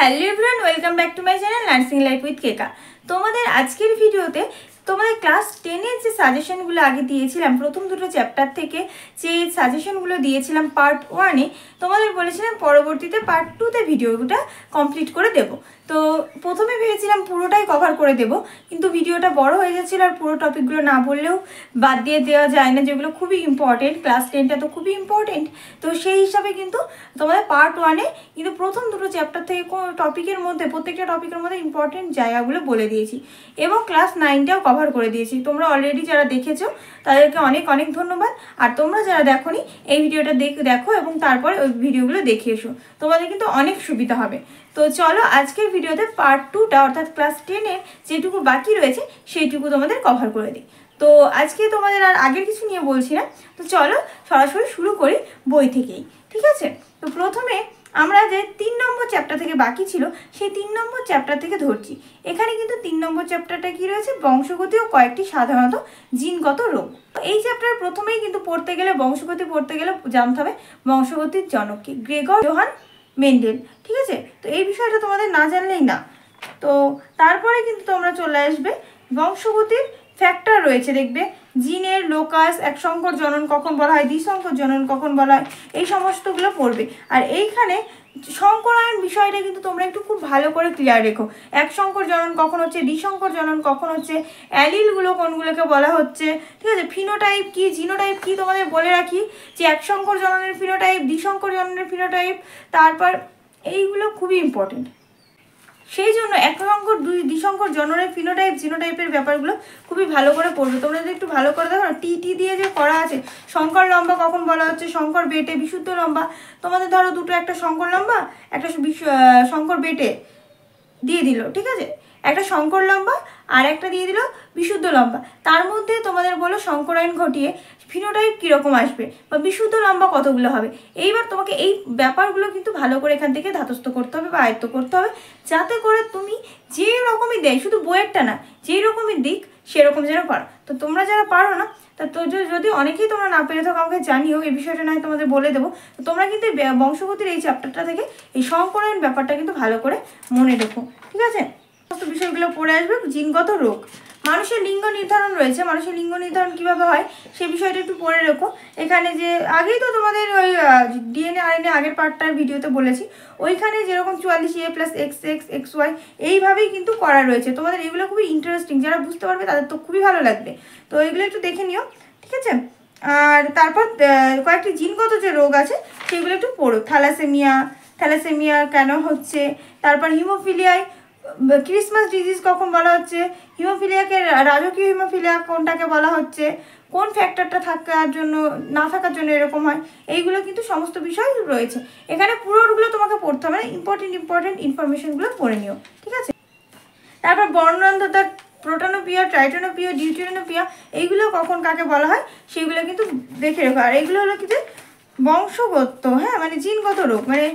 Hello everyone, welcome back to my channel nursing life with Keka. তোমাদের আজকের ভিডিওতে তোমাদের ক্লাস 10-এর যে সাজেশনগুলো আগে দিয়েছিলাম, প্রথম দুটো চ্যাপ্টার থেকে যে সাজেশনগুলো দিয়েছিলাম পার্ট 1-এ, তোমাদের বলেছিলাম পরবর্তীতে পার্ট 2-তে ভিডিওটা কমপ্লিট করে দেব। তো প্রথমে ভেবেছিলাম পুরোটাই কভার করে দেব, কিন্তু ভিডিওটা বড় হয়ে যাচ্ছিল আর পুরো টপিকগুলো না বললেও বাদ দিয়ে দেওয়া যায় না, যেগুলো খুবই ইম্পর্টেন্ট। ক্লাস 10টা তো খুবই ইম্পর্টেন্ট, তো সেই হিসাবে কিন্তু তোমাদের পার্ট 1-এ কিন্তু প্রথম দুটো চ্যাপ্টার থেকে টপিকের মধ্যে প্রত্যেকটা টপিকের মধ্যে ইম্পর্টেন্ট জায়গাগুলো বলে দিয়েছি এবং ক্লাস 9টাও কভার করে দিয়েছি। তোমরা অলরেডি যারা দেখেছো তাদেরকে অনেক অনেক ধন্যবাদ, আর তোমরা যারা দেখোনি এই ভিডিওটা দেখো এবং তারপরে ওই ভিডিওগুলো দেখে এসো, তোমাদের কিন্তু অনেক সুবিধা হবে। তো চলো আজকের ভিডিওতে পার্ট 2টা অর্থাৎ ক্লাস 10-এর যেটুকু বাকি রয়েছে সেইটুকু তোমাদের কভার করে দিই। তো আজকে তোমাদের আর আগের কিছু নিয়ে বলছি না, তো চলো সরাসরি শুরু করি বই থেকেই, ঠিক আছে? তো প্রথমে আমরা যে 3 নম্বর চ্যাপ্টার থেকে বাকি ছিল সেই 3 নম্বর চ্যাপ্টার থেকে ধরছি। এখানে কিন্তু 3 নম্বর চ্যাপ্টারটা কি রয়েছে, বংশগতি ও কয়েকটি সাধারণত জিনগত রোগ। এই চ্যাপ্টারের প্রথমেই কিন্তু পড়তে গেলে বংশগতি পড়তে গেলে জানতে হবে বংশগতির জনক কি, গ্রেগর জোহান মেন্ডেল, ঠিক আছে? তো এই বিষয়টা তোমাদের না জানলেই না। তো তারপরে কিন্তু তোমরা চলে আসবে বংশগতির ফ্যাক্টর রয়েছে, দেখবে জিনের লোকাস, এক সংকর জনন কখন বলা হয়, দ্বিসংকর জনন কখন বলা হয়, এই সমস্তগুলো পড়বে। আর এইখানে সংকরায়ন বিষয়টা কিন্তু তোমরা একটু খুব ভালো করে ক্লিয়ার রেখো। এক সংকর জনন কখন হচ্ছে, দ্বিসংকর জনন কখন হচ্ছে, অ্যালিলগুলো কোনগুলোকে বলা হচ্ছে, ঠিক আছে? ফিনোটাইপ কি, জিনোটাইপ কি তোমাদের বলে রাখি, যে এক সংকর জননের ফিনোটাইপ, দ্বিসংকর জননের ফিনোটাইপ, তারপর এইগুলো খুবই ইম্পর্টেন্ট। সেই জন্য এক সংকর দ্বিসংকর জননের ফিনোটাইপ জিনোটাইপের ব্যাপারগুলো খুবই ভালো করে পড়বে। তোমরা যদি একটু ভালো করে দেখো না, টি দিয়ে যে করা আছে, সংকর লম্বা কখন বলা হচ্ছে, সংকর বেটে, বিশুদ্ধ লম্বা। তোমাদের ধরো দুটো, একটা সংকর লম্বা একটা সংকর বেটে দিয়ে দিল, ঠিক আছে? একটা সংকর লম্বা আর একটা দিয়ে দিল বিশুদ্ধ লম্বা, তার মধ্যে তোমাদের বলো সংকরায়ন ঘটিয়ে ফিনোটাইপ কীরকম আসবে বা বিশুদ্ধ লম্বা কতগুলো হবে। এইবার তোমাকে এই ব্যাপারগুলো কিন্তু ভালো করে এখান থেকে ধাতস্থ করতে হবে বা আয়ত্ত করতে হবে, যাতে করে তুমি যে রকমই দেয়, শুধু বইয়েরটা না, যেই রকমই দিক সেরকম যেন পারো। তো তোমরা যারা পারো না, তা তো যদি অনেকেই তোমরা না পেরে থাকো আমাকে জানিও, এই বিষয়টা নয় তোমাদের বলে দেবো। তো তোমরা কিন্তু বংশগতির এই চ্যাপ্টারটা থেকে এই সংকরায়ন ব্যাপারটা কিন্তু ভালো করে মনে রেখো, ঠিক আছে? সমস্ত বিষয়গুলো পড়ে আসবে। জিনগত রোগ, মানুষের লিঙ্গ নির্ধারণ রয়েছে, মানুষের লিঙ্গ নির্ধারণ কীভাবে হয় সেই বিষয়টা একটু পড়ে রেখো। এখানে যে আগেই তো তোমাদের ওই ডিএনএ আরএনএ আগের পার্টটার ভিডিওতে বলেছি, ওইখানে যেরকম 44A+XX XY এইভাবেই কিন্তু করা রয়েছে। তোমাদের এগুলো খুবই ইন্টারেস্টিং, যারা বুঝতে পারবে তাদের তো খুবই ভালো লাগবে। তো এগুলো একটু দেখে নিও, ঠিক আছে? আর তারপর কয়েকটি জিনগত যে রোগ আছে সেগুলো একটু পড়ো। থ্যালাসেমিয়া কেন হচ্ছে, তারপর হিমোফিলিয়ায় ক্রিসমাস ডিজিজ কখন বলা হচ্ছে, হিমোফিলিয়াকে রাজকীয় হিমোফিলিয়া কোনটাকে বলা হচ্ছে, কোন ফ্যাক্টরটা থাকার জন্য না থাকার জন্য এরকম হয়, এইগুলো কিন্তু সমস্ত বিষয় রয়েছে এখানে। পুরোগুলো তোমাকে পড়তে হবে না, ইম্পর্টেন্ট ইনফরমেশনগুলো পড়ে নিও, ঠিক আছে? তারপর বর্ণান্ধতা, প্রোটানোপিয়া, ট্রাইটোনোপিয়া, ডিউটেরিনোপিয়া, এইগুলো কখন কাকে বলা হয় সেগুলো কিন্তু দেখে রেখো। আর এইগুলো হলো কিন্তু বংশগত, হ্যাঁ, মানে জিনগত রোগ, মানে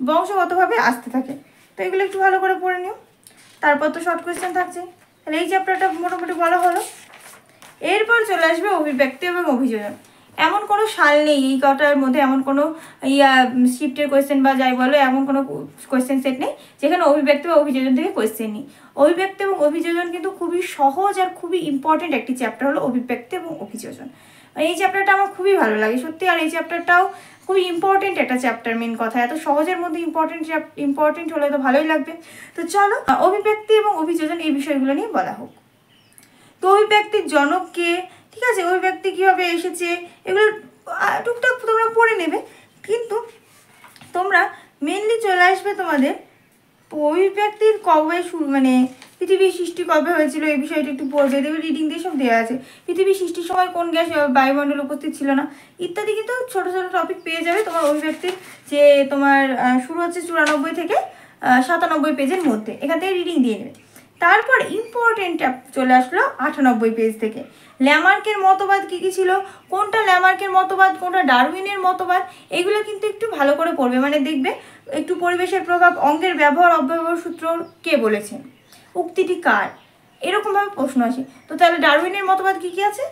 বংশগতভাবে আসতে থাকে। তো এগুলো একটু ভালো করে পড়ে নিও। তারপর তো শর্ট কোয়েশ্চেন থাকছে, তাহলে এই চ্যাপ্টারটা মোটামুটি বলা হলো। এরপর চলে আসবে অভিব্যক্তি এবং অভিযোজন। এমন কোনো সাল নেই এই কটার মধ্যে, এমন কোনো শিফটের কোয়েশ্চেন বা যাই বলো, এমন কোনো কোয়েশ্চেন সেট নেই যেখানে অভিব্যক্তি বা অভিযোজন থেকে কোয়েশ্চেন নেই। অভিব্যক্তি এবং অভিযোজন কিন্তু খুবই সহজ আর খুবই ইম্পর্টেন্ট একটি চ্যাপ্টার হলো অভিব্যক্তি এবং অভিযোজন। এই চ্যাপ্টারটা আমার খুবই ভালো লাগে সত্যি, আর এই চ্যাপ্টারটাও খুবই ইম্পর্টেন্ট একটা চ্যাপ্টার। মেন কথা, এত সহজের মধ্যে ইম্পর্টেন্ট হলে তো ভালোই লাগবে। তো চলো অভিব্যক্তি এবং অভিযোজন এই বিষয়গুলো নিয়ে বলা হোক। তো অভিব্যক্তির জনক কে, ঠিক আছে, অভিব্যক্তি কীভাবে এসেছে, এগুলো টুকটাক তোমরা পড়ে নেবে, কিন্তু তোমরা মেনলি চলে আসবে তোমাদের অভিব্যক্তির কবে শুরু, মানে পৃথিবীর সৃষ্টি কবে হয়েছিল এই বিষয়টা একটু পড়বে। দেখবে রিডিং দিয়ে সব দেওয়া আছে, পৃথিবীর সৃষ্টির সময় কোন গ্যাস বায়ুমণ্ডল উপস্থিত ছিল না ইত্যাদি, কিন্তু ছোটো ছোটো টপিক পেয়ে যাবে তোমার অভিব্যক্তির। যে তোমার শুরু হচ্ছে 94 থেকে 97 পেজের মধ্যে, এখান থেকে রিডিং দিয়ে নেবে। তারপর ইম্পর্টেন্ট চলে আসলো 98 পেজ থেকে। ল্যামার্কের মতবাদ কী কী ছিল, কোনটা ল্যামার্কের মতবাদ, কোনটা ডারউইনের মতবাদ, এগুলো কিন্তু একটু ভালো করে পড়বে। মানে দেখবে একটু পরিবেশের প্রভাব, অঙ্গের ব্যবহার অব্যবহার সূত্র কে বলেছেন, উক্তিটি কার, এরকমভাবে প্রশ্ন আসে। তো তাহলে ডারউইনের মতবাদ কী কী আছে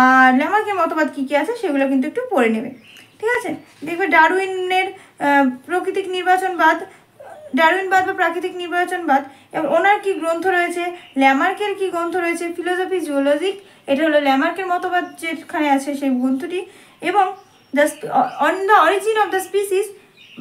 আর ল্যামার্কের মতবাদ কী কী আছে সেগুলো কিন্তু একটু পড়ে নেবে, ঠিক আছে? দেখবে ডারউইনের প্রাকৃতিক নির্বাচনবাদ ডারউইনবাদ বা প্রাকৃতিক নির্বাচনবাদ, এবং ওনার কি গ্রন্থ রয়েছে, ল্যামার্কের কি গ্রন্থ রয়েছে, ফিলোসফি জুওলজিক, এটা হলো ল্যামার্কের মতবাদ যেখানে আছে সেই গ্রন্থটি, এবং on the origin of the species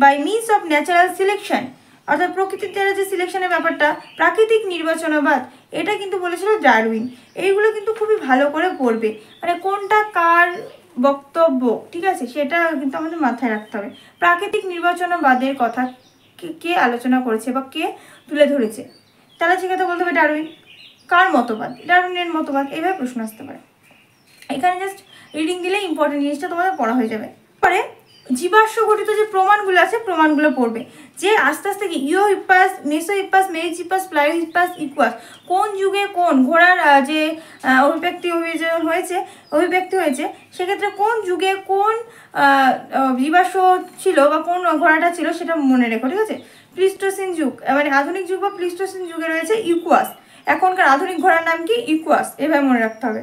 by means of natural selection, অর্থাৎ প্রকৃতির দ্বারা যে সিলেকশনের ব্যাপারটা, প্রাকৃতিক নির্বাচনবাদ, এটা কিন্তু বলেছিল ডারউইন। এইগুলো কিন্তু খুবই ভালো করে পড়বে, মানে কোনটা কার বক্তব্য, ঠিক আছে, সেটা কিন্তু আমাদের মাথায় রাখতে হবে। প্রাকৃতিক নির্বাচনবাদের কথা কে আলোচনা করেছে বা কে তুলে ধরেছে, তাহলে সেক্ষেত্রে বলতে হবে ডারউইন। কার মতবাদ? ডারউইনের মতবাদ। এইভাবে প্রশ্ন আসতে পারে। এখানে জাস্ট রিডিং দিলে ইম্পর্টেন্ট জিনিসটা তোমাদের পড়া হয়ে যাবে। পরে জীবাশ্ম গঠিত যে প্রমাণগুলো আছে, প্রমাণগুলো পড়বে, যে আস্তে আস্তে কি ইও হিপ্পাস, মেসো হিপ্পাস, মেরিচ হিপ্পাস, প্লাইও হিপ্পাস, ইকুয়াস, কোন যুগে কোন ঘোড়ার যে অভিব্যক্তি হয়েছে, সেক্ষেত্রে কোন যুগে কোন জীবাশ্ম ছিল বা কোন ঘোড়াটা ছিল সেটা মনে রেখো, ঠিক আছে। প্লিস্টোসিন যুগ, মানে আধুনিক যুগ বা প্লিস্টোসিন যুগে রয়েছে ইকুয়াস, এখনকার আধুনিক ঘোড়ার নাম কি? ইকুয়াস, এভাবে মনে রাখতে হবে।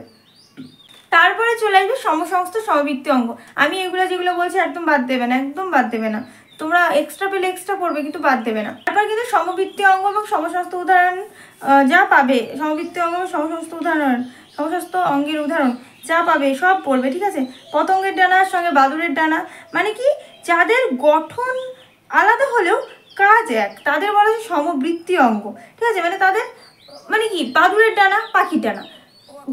তারপরে চলে আসবে সমসংস্থ সমবৃত্তি অঙ্গ। আমি এগুলো যেগুলো বলছি একদম বাদ দেবে না, একদম বাদ দেবে না, তোমরা এক্সট্রা পেলে এক্সট্রা পড়বে, কিন্তু বাদ দেবে না। তারপর কিন্তু সমবৃত্তি অঙ্গ এবং সমসংস্থ উদাহরণ যা পাবে, সমবৃত্তি অঙ্গ এবং সমসংস্থ অঙ্গের উদাহরণ যা পাবে সব পড়বে, ঠিক আছে। পতঙ্গের ডানার সঙ্গে বাদুড়ের ডানা, মানে কি, যাদের গঠন আলাদা হলেও কাজ এক, তাদের বলা হয় সমবৃত্তি অঙ্গ, ঠিক আছে। মানে তাদের মানে কি, বাদুড়ের ডানা, পাখির ডানা,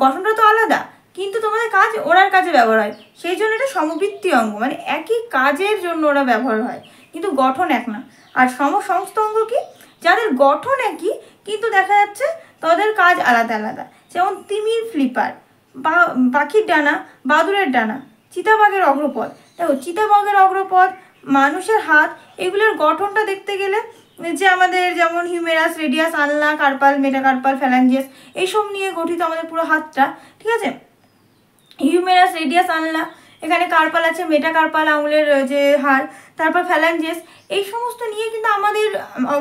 গঠনটা তো আলাদা, কিন্তু তোমাদের কাজ ওরার কাজে ব্যবহার হয়, সেই জন্য এটা সমবৃত্তি অঙ্গ, মানে একই কাজের জন্য ওরা ব্যবহার হয়, কিন্তু গঠন এক না। আর সমসংস্থ অঙ্গ কি, যাদের গঠন একই কিন্তু দেখা যাচ্ছে তাদের কাজ আলাদা আলাদা, যেমন তিমির ফ্লিপার, বা পাখির ডানা, বাদুড়ের ডানা, চিতাবাঘের অগ্রপদ। দেখো চিতাবাঘের অগ্রপদ, মানুষের হাত, এগুলোর গঠনটা দেখতে গেলে যে আমাদের যেমন হিউমেরাস, রেডিয়াস, আনলা, কার্পাল, মেটাকার্পাল, ফ্যালাঞ্জিয়াস, এইসব নিয়ে গঠিত আমাদের পুরো হাতটা, ঠিক আছে। হিউমেরাস, রেডিয়াস, আনলা, এখানে কার্পাল আছে, মেটাকার্পাল আঙুলের যে হাড়, তারপর ফ্যালাঞ্জিয়াস, এই সমস্ত নিয়ে কিন্তু আমাদের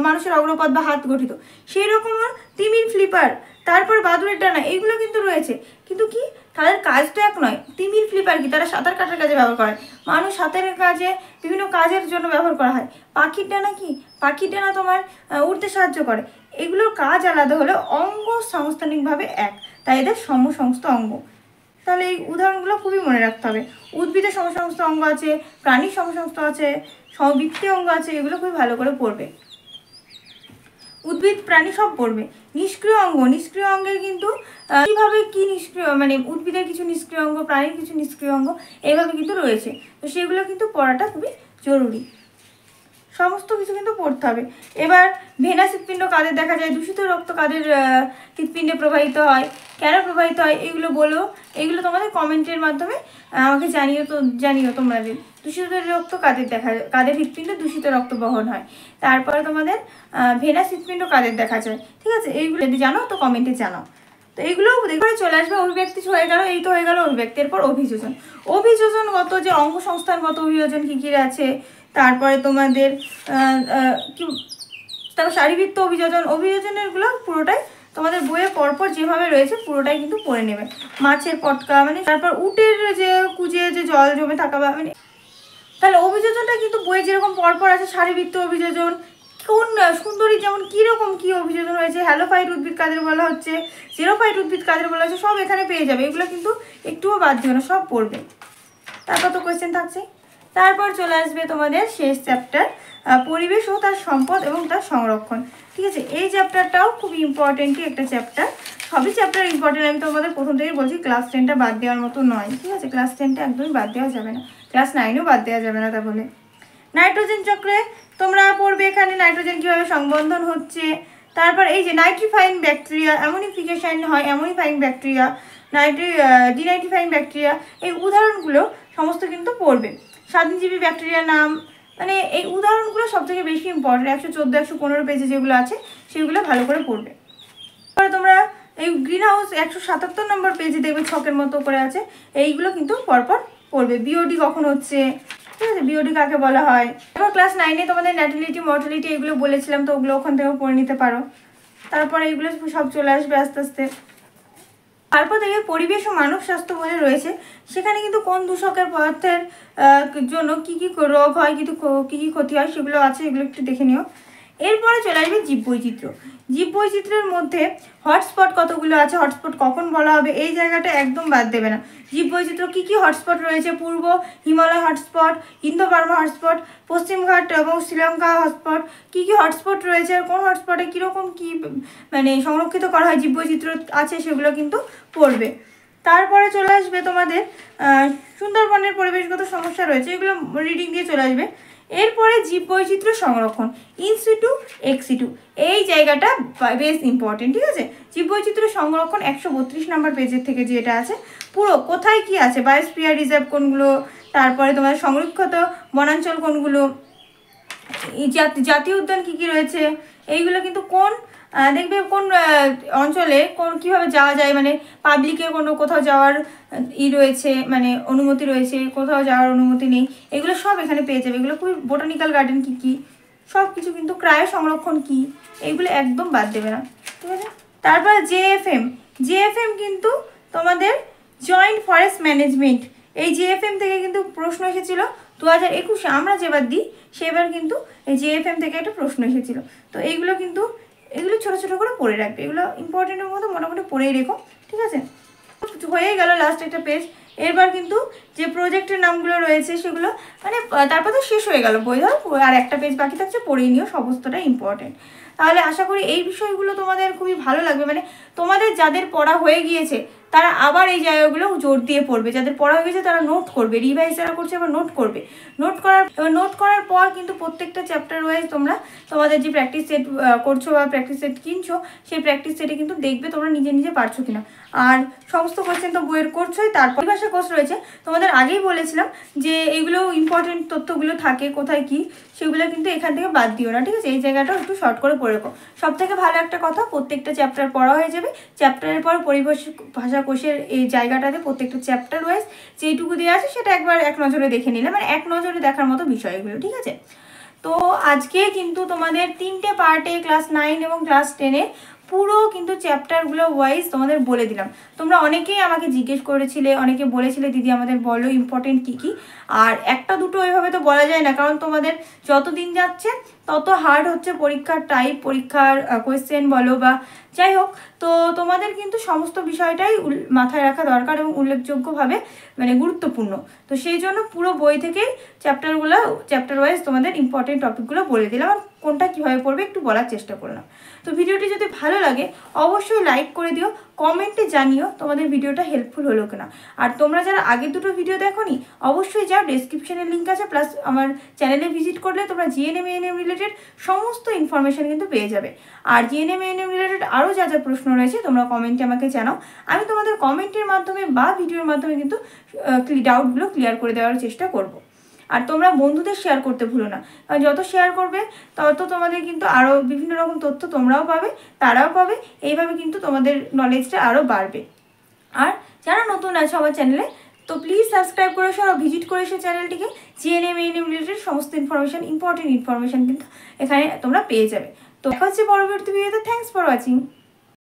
মানুষের অগ্রপদ বা হাত গঠিত। সেই রকম তিমির ফ্লিপার, তারপর বাদুড়ের ডানা, এইগুলো কিন্তু রয়েছে, কিন্তু কি তাদের কাজ তো এক নয়। তিমির ফ্লিপার কি, তারা সাঁতার কাটার কাজে ব্যবহার করে, মানুষ সাঁতারের কাজে বিভিন্ন কাজের জন্য ব্যবহার করা হয়। পাখির ডানা কি, পাখির ডানা তোমার উড়তে সাহায্য করে। এগুলোর কাজ আলাদা হলেও অঙ্গ সাংস্থানিকভাবে এক, তাই এদের সমসংস্থ অঙ্গ। তাহলে এই উদাহরণগুলো খুবই মনে রাখতে হবে। উদ্ভিদের সমসংস্থ অঙ্গ আছে, প্রাণীর সমসংস্থ আছে, সমবৃত্তি অঙ্গ আছে, এগুলো খুবই ভালো করে পড়বে। উদ্ভিদ প্রাণী সব পড়বে। নিষ্ক্রিয় অঙ্গ, নিষ্ক্রিয় অঙ্গের কিন্তু কীভাবে কি নিষ্ক্রিয়, মানে উদ্ভিদের কিছু নিষ্ক্রিয় অঙ্গ, প্রাণীর কিছু নিষ্ক্রিয় অঙ্গ, এইভাবে কিন্তু রয়েছে, তো সেগুলো কিন্তু পড়াটা খুবই জরুরি। সমস্ত কিছু কিন্তু পড়তে হবে। এবার ভেনাস হৃৎপিণ্ড কাদের দেখা যায়, দূষিত রক্ত কাদের হৃৎপিণ্ডে প্রবাহিত হয়, কেন প্রবাহিত হয়, এগুলো বলো। এগুলো তোমাদের কমেন্টের মাধ্যমে আমাকে জানিও তোমরা যে দূষিত রক্ত কাদের হৃৎপিণ্ডে দূষিত রক্ত বহন হয়। তারপরে তোমাদের ভেনাস হৃৎপিণ্ড কাদের দেখা যায়, ঠিক আছে। এইগুলো যদি জানো তো কমেন্টে জানাও। তো এইগুলো দেখে চলে আসবে। অভিব্যক্তি হয়ে গেল, এই তো হয়ে গেল অভিব্যক্তি। এরপর অভিযোজন, অভিযোজনগত যে অঙ্গ সংস্থানগত অভিযোজন কী কী আছে, তারপরে তোমাদের তারপর শারীরবৃত্ত অভিযোজনেরগুলো পুরোটাই তোমাদের বইয়ে পরপর যেভাবে রয়েছে পুরোটাই কিন্তু পড়ে নেবে। মাছের পটকা, মানে তারপর উটের যে কুজে যে জল জমে থাকা, মানে তাহলে অভিযোজনটা কিন্তু বইয়ে যেরকম পরপর আছে, শারীরবৃত্ত অভিযোজন, কোন সুন্দরী যেমন কীরকম কী অভিযোজন হয়েছে, হ্যালোফাইট উদ্ভিদ কাদের বলা হচ্ছে, জিরোফাইট উদ্ভিদ কাদের বলা হচ্ছে, সব এখানে পেয়ে যাবে। এগুলো কিন্তু একটুও বাদ দিও না, সব পড়বে। তারপর তো কোয়েশ্চেন থাকছে। তারপর চলে আসবে তোমাদের শেষ চ্যাপ্টার, পরিবেশ ও তার সম্পদ এবং তার সংরক্ষণ, ঠিক আছে। এই চ্যাপ্টারটাও খুব ইম্পর্টেন্টই একটা চ্যাপ্টার। সবই চ্যাপ্টার ইম্পর্টেন্ট, আমি তোমাদের প্রথম থেকেই বলছি। ক্লাস 10টা বাদ দেওয়ার মতো নয়, ঠিক আছে। ক্লাস 10টা একদমই বাদ দেওয়া যাবে না, ক্লাস 9ও বাদ দেওয়া যাবে না। তা বলে নাইট্রোজেন চক্রে তোমরা পড়বে এখানে নাইট্রোজেন কীভাবে সংবন্ধন হচ্ছে, তারপর এই যে নাইট্রিফাইং ব্যাকটেরিয়া, অ্যামোনিফিকেশন হয়, অ্যামোনিফাইং ব্যাকটেরিয়া, ডিনাইট্রিফাইং ব্যাকটেরিয়া, এই উদাহরণগুলো সমস্ত কিন্তু পড়বে। স্বাধীনজীবী ব্যাকটেরিয়ার নাম, মানে এই উদাহরণগুলো সবথেকে বেশি ইম্পর্টেন্ট। 114, 115 পেজে যেগুলো আছে সেগুলো ভালো করে পড়বে। তারপরে তোমরা এই গ্রিন হাউস 177 নম্বর পেজে দেখবে ছকের মতো করে আছে, এইগুলো কিন্তু পরপর পড়বে। বিওডি কখন হচ্ছে, ঠিক আছে, বিওডি কাকে বলা হয়। তারপর ক্লাস 9-এ তোমাদের ন্যাটিলিটি, মর্টালিটি এগুলো বলেছিলাম, তো ওগুলো ওখান থেকেও পড়ে নিতে পারো। তারপরে এইগুলো সব চলে আসবে আস্তে আস্তে। তারপর দেখবে পরিবেশ ও মানব স্বাস্থ্য বলে রয়েছে, সেখানে কিন্তু কোন দূষকের পদার্থের জন্য কী কী রোগ হয়, কিন্তু কী কী ক্ষতি হয় সেগুলো আছে, এগুলো একটু দেখে নিও। এরপরে চলে আসবে জীববৈচিত্র্য। জীববৈচিত্র্যের মধ্যে হটস্পট কতগুলো আছে, হটস্পট কখন বলা হবে, এই জায়গাটা একদম বাদ দেবে না। জীববৈচিত্র্য কী কী হটস্পট রয়েছে, পূর্ব Himalaya hotspot, Indo Burma hotspot, পশ্চিমঘাট এবং শ্রীলঙ্কা হটস্পট, কী কী হটস্পট রয়েছে আর কোন হটস্পটে কীরকম কী মানে সংরক্ষিত করা হয় জীববৈচিত্র্য আছে সেগুলো কিন্তু পড়বে। তারপরে চলে আসবে তোমাদের সুন্দরবনের পরিবেশগত সমস্যা রয়েছে, এগুলো রিডিং দিয়ে চলে আসবে। এরপরে জীববৈচিত্র্য সংরক্ষণ ইনসিটু এক্সিটু, এই জায়গাটা বেশ ইম্পর্টেন্ট, ঠিক আছে। জীববৈচিত্র্য সংরক্ষণ 132 নম্বর পেজের থেকে যেটা আছে, পুরো কোথায় কি আছে, বায়োস্ফিয়ার রিজার্ভ কোনগুলো, তারপরে তোমার সংরক্ষিত বনাঞ্চল কোনগুলো, জাতীয় উদ্যান কী কী রয়েছে, এইগুলো কিন্তু কোন দেখবে কোন অঞ্চলে কোন কীভাবে যাওয়া যায়, মানে পাবলিকের কোনো কোথাও যাওয়ার রয়েছে, মানে অনুমতি রয়েছে, কোথাও যাওয়ার অনুমতি নেই, এগুলো সব এখানে পেয়ে যাবে। এগুলো খুবই বোটানিক্যাল গার্ডেন কী কী সব কিছু কিন্তু, ক্রায় সংরক্ষণ কী, এইগুলো একদম বাদ দেবে না, ঠিক আছে। তারপর জেএফএম কিন্তু তোমাদের জয়েন্ট ফরেস্ট ম্যানেজমেন্ট, এই জেএফএম থেকে কিন্তু প্রশ্ন এসেছিল 2021-এ, আমরা যেবার দিই সেবার কিন্তু এই জেএফএম থেকে একটা প্রশ্ন এসেছিল। তো এইগুলো কিন্তু এগুলো ছোটো ছোটো করে পড়ে রাখবে, এগুলো ইম্পর্টেন্টের মতো মোটামুটি পড়েই রেখো, ঠিক আছে। হয়ে গেল লাস্ট একটা পেজ। এরবার কিন্তু যে প্রজেক্টের নামগুলো রয়েছে সেগুলো মানে তারপর তো শেষ হয়ে গেল বই, ধর আর একটা পেজ বাকি থাকছে, পড়েই নিও, সমস্তটা ইম্পর্টেন্ট। তাহলে আশা করি এই বিষয়গুলো তোমাদের খুবই ভালো লাগবে, মানে তোমাদের যাদের পড়া হয়ে গিয়েছে তারা আবার এই জায়গাগুলো জোর দিয়ে পড়বে, যাদের পড়া হয়ে গেছে তারা নোট করবে, রিভাইজ যারা করছে আবার নোট করবে। নোট করার পর কিন্তু প্রত্যেকটা চ্যাপ্টার ওয়াইজ তোমরা তোমাদের যে প্র্যাকটিস সেট করছো বা প্র্যাকটিস সেট কিনছো সেই প্র্যাকটিস সেটে কিন্তু দেখবে তোমরা নিজে নিজে পারছো কিনা। আর সমস্ত কোশ্চেন তো বইয়ের করছোই, তারপর ভাষা কোর্স রয়েছে, তোমাদের আগেই বলেছিলাম যে এইগুলো ইম্পর্টেন্ট তথ্যগুলো থাকে কোথায় কি, সেগুলো কিন্তু এখান থেকে বাদ দিও না, ঠিক আছে। এই জায়গাটাও একটু শর্ট করে পড়ে রাখো। সব থেকে ভালো একটা কথা, প্রত্যেকটা চ্যাপ্টার পড়া হয়ে যাবে, চ্যাপ্টারের পর পরিবেশ ভাষা কোষের এই জায়গাটাতে প্রত্যেকটা চ্যাপ্টার ওয়াইজ যেইটুকু দিয়ে আছে সেটা একবার এক নজরে দেখে নিলে, মানে এক নজরে দেখার মতো বিষয় এগুলো, ঠিক আছে। তো আজকে কিন্তু তোমাদের 3টে পার্টে ক্লাস 9 এবং ক্লাস 10-এ পুরো কিন্তু চ্যাপ্টারগুলো ওয়াইজ তোমাদের বলে দিলাম। তোমরা অনেকেই আমাকে জিজ্ঞেস করেছিলে, অনেকে বলেছিলে দিদি আমাদের বলো ইম্পর্টেন্ট কী কী, আর একটা দুটো ওইভাবে তো বলা যায় না, কারণ তোমাদের যত দিন যাচ্ছে তত হার্ড হচ্ছে পরীক্ষার টাইপ, পরীক্ষার কোয়েশ্চেন বলো বা যাই হোক। তো তোমাদের কিন্তু সমস্ত বিষয়টাই মাথায় রাখা দরকার এবং উল্লেখযোগ্যভাবে মানে গুরুত্বপূর্ণ। তো সেই জন্য পুরো বই থেকেই চ্যাপ্টার ওয়াইজ তোমাদের ইম্পর্টেন্ট টপিকগুলো বলে দিলাম, আর কোনটা কীভাবে পড়বে একটু বলার চেষ্টা করলাম। তো ভিডিওটি যদি ভালো লাগে অবশ্যই লাইক করে দিও, কমেন্টে জানিও তোমাদের ভিডিওটা হেল্পফুল হলো কিনা। আর তোমরা যারা আগের দুটো ভিডিও দেখোনি অবশ্যই যাও, ডেসক্রিপশনের লিঙ্ক আছে, প্লাস আমার চ্যানেলে ভিজিট করলে তোমরা জিএনএম এএনএম রিলেটেড সমস্ত ইনফরমেশান কিন্তু পেয়ে যাবে। আর জিএনএম এএনএম রিলেটেড আরও যা যা প্রশ্ন রয়েছে তোমরা কমেন্টে আমাকে জানাও, আমি তোমাদের কমেন্টের মাধ্যমে বা ভিডিওর মাধ্যমে কিন্তু ডাউটগুলো ক্লিয়ার করে দেওয়ার চেষ্টা করব। আর তোমরা বন্ধুদের শেয়ার করতে ভুলো না, কারণ যত শেয়ার করবে তত তোমাদের কিন্তু আরও বিভিন্ন রকম তথ্য তোমরাও পাবে, তারাও পাবে, এইভাবে কিন্তু তোমাদের নলেজটা আরও বাড়বে। আর যারা নতুন আছে আমার চ্যানেলে তো প্লিজ সাবস্ক্রাইব করে এসো আর ভিজিট করে এসো চ্যানেলটিকে, জিএনএম এএনএম রিলেটেড সমস্ত ইনফরমেশান, ইম্পর্টেন্ট ইনফরমেশান কিন্তু এখানে তোমরা পেয়ে যাবে। তো দেখা হচ্ছে পরবর্তী ভিডিওতে। Thanks for watching.